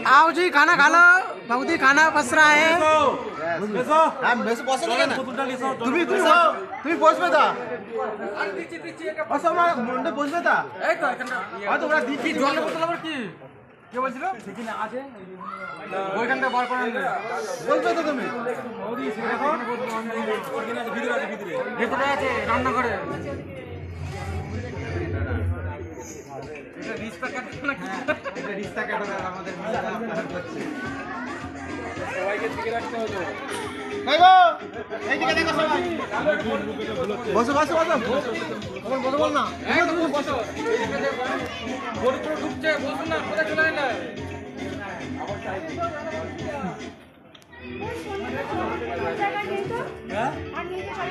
आओ जी खाना खा लो बाबू जी खाना पस रहा है তুমি বসবে তা অসময় মন্ডে বসবে তা এই তো এখানটা হয়তো ওরা দিচ্ছি জলের বোতল আবার কি কে বলছিল সেখানে আছে ওইখানটা বার করে আনবে বলছো তো তুমি ওদি সেখানে ভিতরে আছে ভিতরে আছে রান্না করে এটা রিস্তা কাটবে না এটা রিস্তা কাটবে আমাদের মিলে করছে সবাইকে দিকে রাখতে হবে ভাই গো এইদিকে দেখো সবাই বসো বসো বসো তোমার বসো বল না তুমি বসো এইদিকে দেখো বড় বড় ঢুকছে বসো না কোথায় চলে গেলে আবার চাই হ্যাঁ আর নিচে চাই